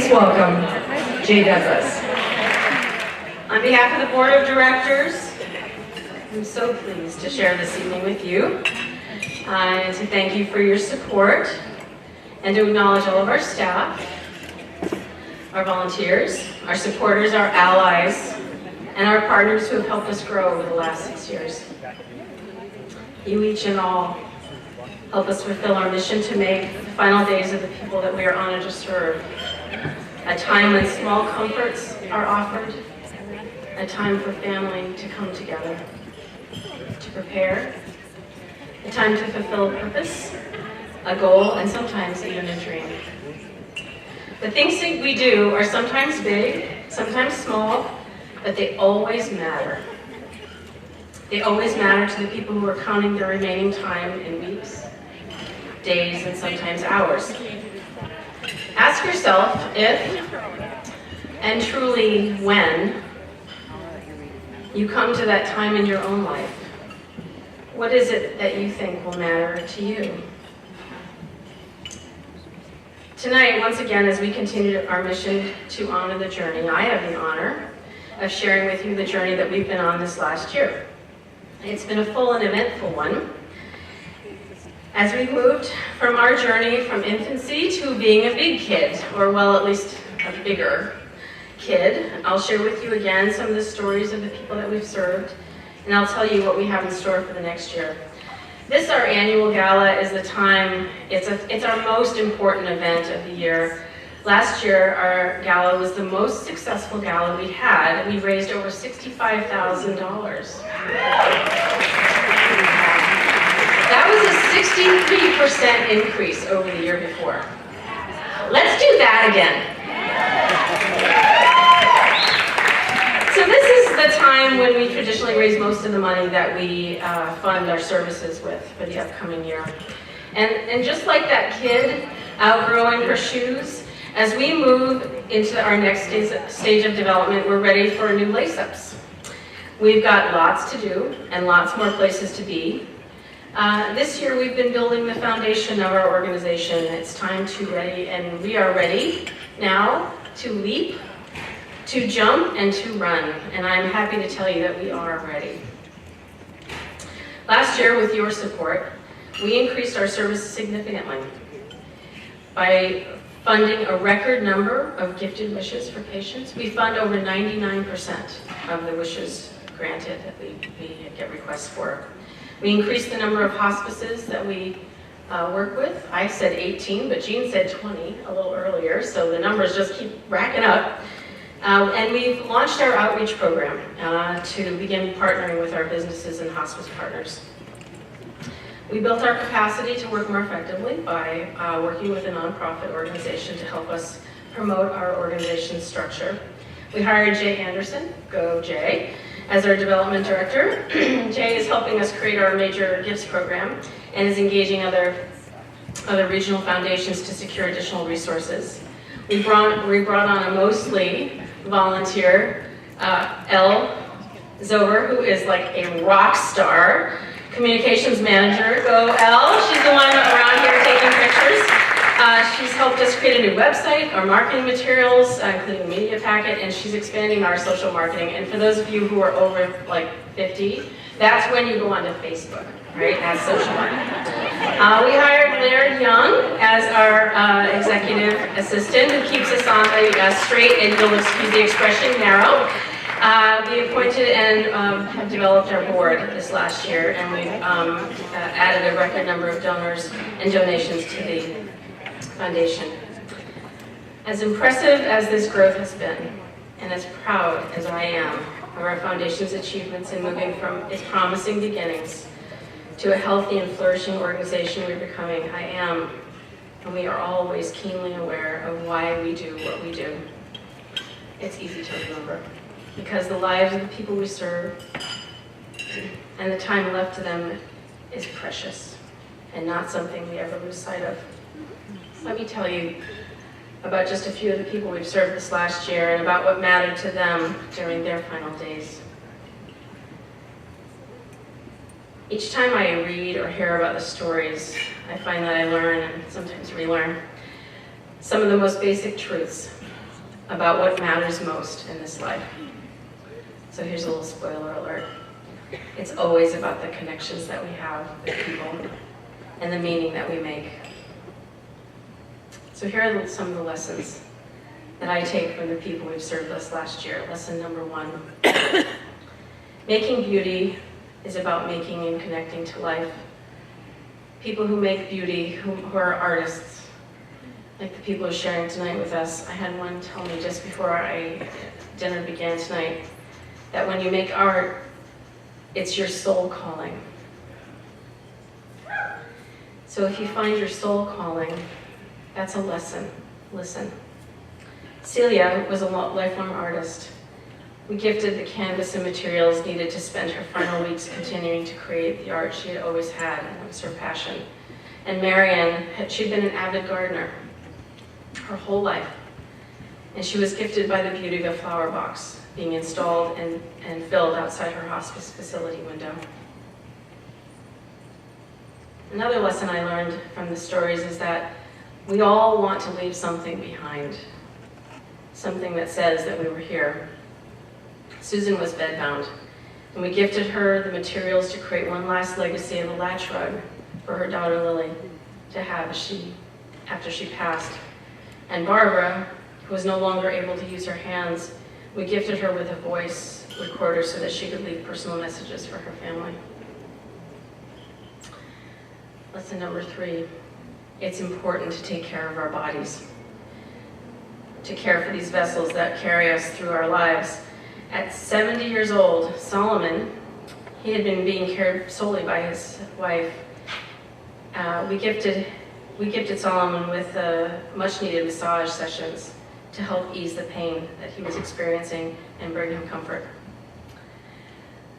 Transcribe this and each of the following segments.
Please welcome Jay Douglas. On behalf of the Board of Directors, I'm so pleased to share this evening with you and to thank you for your support and to acknowledge all of our staff, our volunteers, our supporters, our allies, and our partners who have helped us grow over the last 6 years. You each and all help us fulfill our mission to make the final days of the people that we are honored to serve a time when small comforts are offered, a time for family to come together, to prepare, a time to fulfill a purpose, a goal, and sometimes even a dream. The things that we do are sometimes big, sometimes small, but they always matter. They always matter to the people who are counting their remaining time in weeks, days, and sometimes hours. Ask yourself if, and truly when, you come to that time in your own life, what is it that you think will matter to you? Tonight, once again, as we continue our mission to honor the journey, I have the honor of sharing with you the journey that we've been on this last year. It's been a full and eventful one. As we moved from our journey from infancy to being a big kid, or well, at least a bigger kid, I'll share with you again some of the stories of the people that we've served, and I'll tell you what we have in store for the next year. This, our annual gala, is the time, it's our most important event of the year. Last year, our gala was the most successful gala we had. We raised over $65,000. That was a 63% increase over the year before. Let's do that again. So this is the time when we traditionally raise most of the money that we fund our services with for the upcoming year. And just like that kid outgrowing her shoes, as we move into our next stage of development, we're ready for new lace-ups. We've got lots to do and lots more places to be. This year we've been building the foundation of our organization. It's time to ready, and we are ready now to leap, to jump, and to run. And I'm happy to tell you that we are ready. Last year, with your support, we increased our services significantly by funding a record number of gifted wishes for patients. We fund over 99% of the wishes granted that we get requests for. We increased the number of hospices that we work with. I said 18, but Jean said 20 a little earlier, so the numbers just keep racking up. And we've launched our outreach program to begin partnering with our businesses and hospice partners. We built our capacity to work more effectively by working with a nonprofit organization to help us promote our organization's structure. We hired Jay Anderson, go Jay, as our development director. Jay is helping us create our major gifts program and is engaging other regional foundations to secure additional resources. We brought on a mostly volunteer, Elle Zover, who is like a rock star, communications manager. Go Elle, she's the one around here taking pictures. She's helped us create a new website, our marketing materials, including a media packet, and she's expanding our social marketing. And for those of you who are over like 50, that's when you go onto Facebook, right, as social marketing. We hired Laird Young as our executive assistant, who keeps us on the straight, and you'll excuse the expression, narrow. We appointed and have developed our board this last year, and we've added a record number of donors and donations to the foundation. As impressive as this growth has been, and as proud as I am of our foundation's achievements in moving from its promising beginnings to a healthy and flourishing organization we're becoming, I am, and we are always keenly aware of why we do what we do. It's easy to remember, because the lives of the people we serve and the time left to them is precious and not something we ever lose sight of. Let me tell you about just a few of the people we've served this last year and about what mattered to them during their final days. Each time I read or hear about the stories, I find that I learn and sometimes relearn some of the most basic truths about what matters most in this life. So here's a little spoiler alert. It's always about the connections that we have with people and the meaning that we make. So here are some of the lessons that I take from the people who've served us last year. Lesson number 1. Making beauty is about making and connecting to life. People who make beauty, who are artists, like the people who are sharing tonight with us. I had one tell me just before dinner began tonight that when you make art, it's your soul calling. So if you find your soul calling, that's a lesson. Listen. Celia was a lifelong artist. We gifted the canvas and materials needed to spend her final weeks continuing to create the art she had always had, and it was her passion. And Marianne, she'd been an avid gardener her whole life, and she was gifted by the beauty of a flower box being installed and filled outside her hospice facility window. Another lesson I learned from the stories is that we all want to leave something behind, something that says that we were here. Susan was bedbound, and we gifted her the materials to create one last legacy of a latch rug for her daughter Lily to have after she passed. And Barbara, who was no longer able to use her hands, we gifted her with a voice recorder so that she could leave personal messages for her family. Lesson number 3, it's important to take care of our bodies, to care for these vessels that carry us through our lives. At 70 years old, Solomon, he had been being cared solely by his wife. We gifted Solomon with much-needed massage sessions to help ease the pain that he was experiencing and bring him comfort.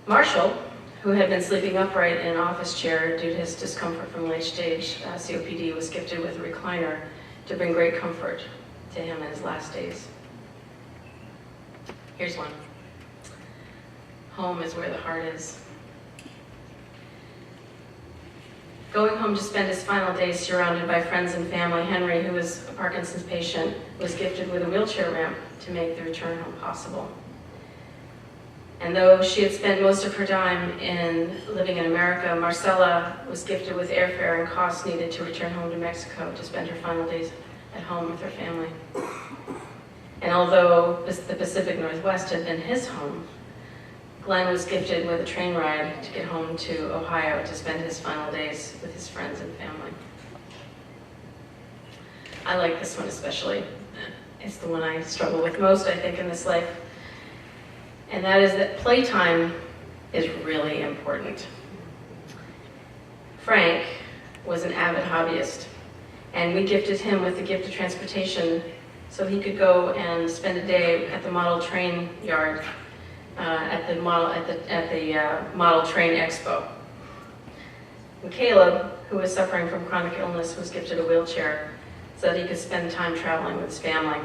Marshall, who had been sleeping upright in an office chair due to his discomfort from late-stage COPD, was gifted with a recliner to bring great comfort to him in his last days. Here's one. Home is where the heart is. Going home to spend his final days surrounded by friends and family, Henry, who was a Parkinson's patient, was gifted with a wheelchair ramp to make the return home possible. And though she had spent most of her time living in America, Marcella was gifted with airfare and costs needed to return home to Mexico to spend her final days at home with her family. And although the Pacific Northwest had been his home, Glenn was gifted with a train ride to get home to Ohio to spend his final days with his friends and family. I like this one especially. It's the one I struggle with most, I think, in this life. And that is that playtime is really important. Frank was an avid hobbyist, and we gifted him with the gift of transportation so he could go and spend a day at the model train yard at the model train expo. And Caleb, who was suffering from chronic illness, was gifted a wheelchair so that he could spend time traveling with his family.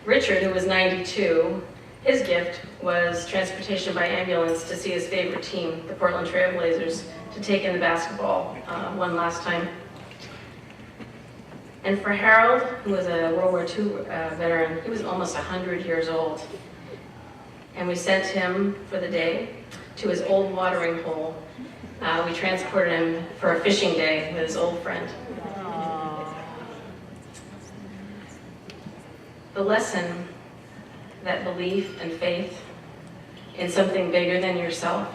Richard, who was 92, his gift was transportation by ambulance to see his favorite team, the Portland Trail Blazers, to take in the basketball one last time. And for Harold, who was a World War II veteran, he was almost 100 years old. And we sent him for the day to his old watering hole. We transported him for a fishing day with his old friend. The lesson that belief and faith in something bigger than yourself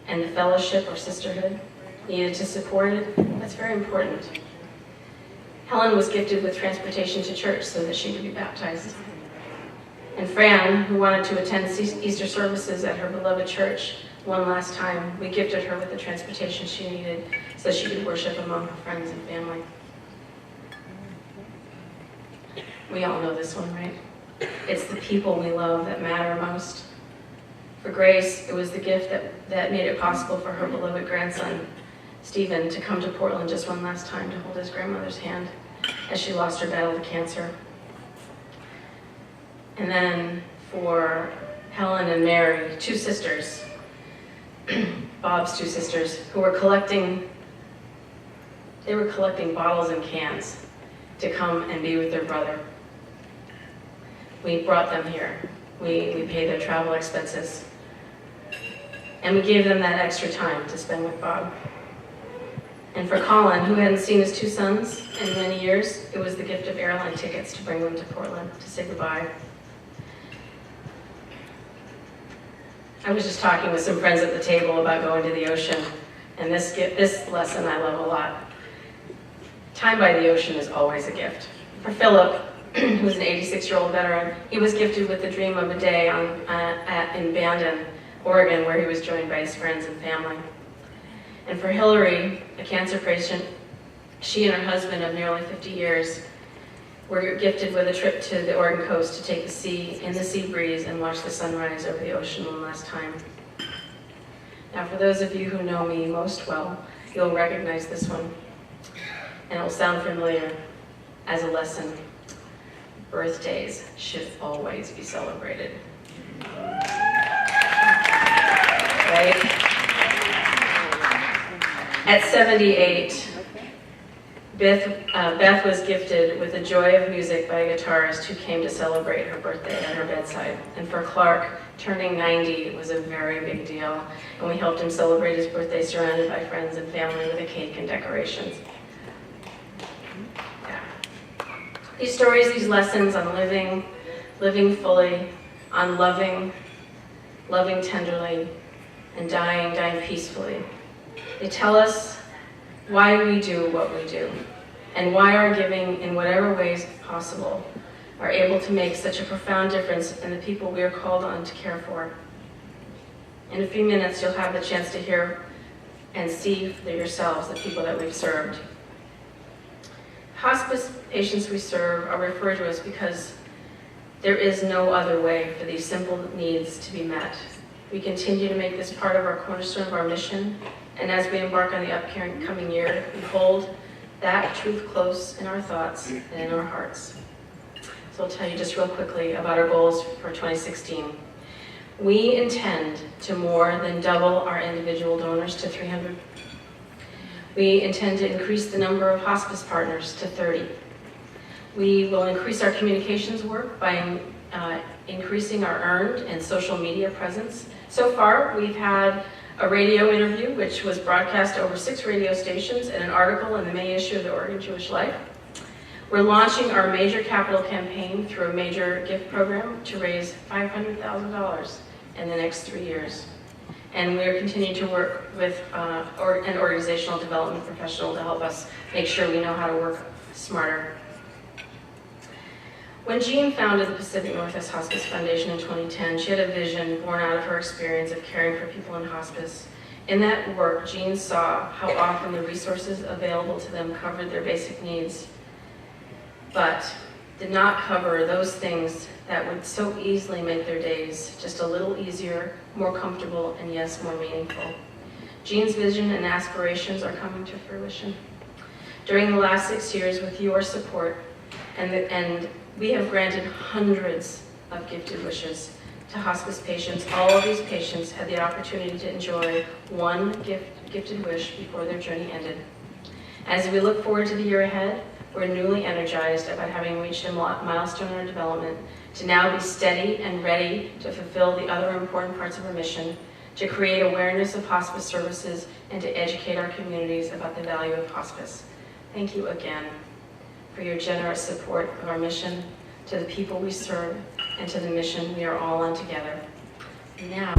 and the fellowship or sisterhood needed to support it, that's very important. Helen was gifted with transportation to church so that she could be baptized. And Fran, who wanted to attend Easter services at her beloved church one last time, we gifted her with the transportation she needed so she could worship among her friends and family. We all know this one, right? It's the people we love that matter most. For Grace, it was the gift that made it possible for her beloved grandson, Stephen, to come to Portland just one last time to hold his grandmother's hand as she lost her battle to cancer. And then for Helen and Mary, two sisters, Bob's two sisters, who were collecting bottles and cans to come and be with their brother. We brought them here. We paid their travel expenses. And we gave them that extra time to spend with Bob. And for Colin, who hadn't seen his two sons in many years, it was the gift of airline tickets to bring them to Portland to say goodbye. I was just talking with some friends at the table about going to the ocean, and this lesson I love a lot. Time by the ocean is always a gift. For Philip, who's an 86-year-old veteran, he was gifted with the dream of a day in Bandon, Oregon, where he was joined by his friends and family. And for Hillary, a cancer patient, she and her husband of nearly 50 years were gifted with a trip to the Oregon coast to take the sea breeze and watch the sunrise over the ocean one last time. Now, for those of you who know me most well, you'll recognize this one, and it will sound familiar as a lesson. Birthdays should always be celebrated. Right? At 78, Beth was gifted with the joy of music by a guitarist who came to celebrate her birthday at her bedside. And for Clark, turning 90 was a very big deal, and we helped him celebrate his birthday surrounded by friends and family with a cake and decorations. Yeah. These stories, these lessons on living fully, on loving tenderly, and dying peacefully. They tell us why we do what we do, and why our giving, in whatever ways possible, are able to make such a profound difference in the people we are called on to care for. In a few minutes, you'll have the chance to hear and see for yourselves the people that we've served. Hospice patients we serve are referred to us because there is no other way for these simple needs to be met. We continue to make this part of our cornerstone of our mission, and as we embark on the upcoming year, we hold that truth close in our thoughts and in our hearts. So I'll tell you just real quickly about our goals for 2016. We intend to more than double our individual donors to 300. We intend to increase the number of hospice partners to 30. We will increase our communications work by increasing our earned and social media presence. So far, we've had a radio interview, which was broadcast over 6 radio stations, and an article in the May issue of the Oregon Jewish Life. We're launching our major capital campaign through a major gift program to raise $500,000 in the next 3 years. And we're continuing to work with an organizational development professional to help us make sure we know how to work smarter. When Jean founded the Pacific Northwest Hospice Foundation in 2010, she had a vision born out of her experience of caring for people in hospice. In that work, Jean saw how often the resources available to them covered their basic needs, but did not cover those things that would so easily make their days just a little easier, more comfortable, and yes, more meaningful. Jean's vision and aspirations are coming to fruition. During the last 6 years, with your support, and we have granted hundreds of gifted wishes to hospice patients. All of these patients had the opportunity to enjoy one gifted wish before their journey ended. As we look forward to the year ahead, we're newly energized about having reached a milestone in our development to now be steady and ready to fulfill the other important parts of our mission, to create awareness of hospice services, and to educate our communities about the value of hospice. Thank you again for your generous support of our mission, to the people we serve, and to the mission we are all on together. Now,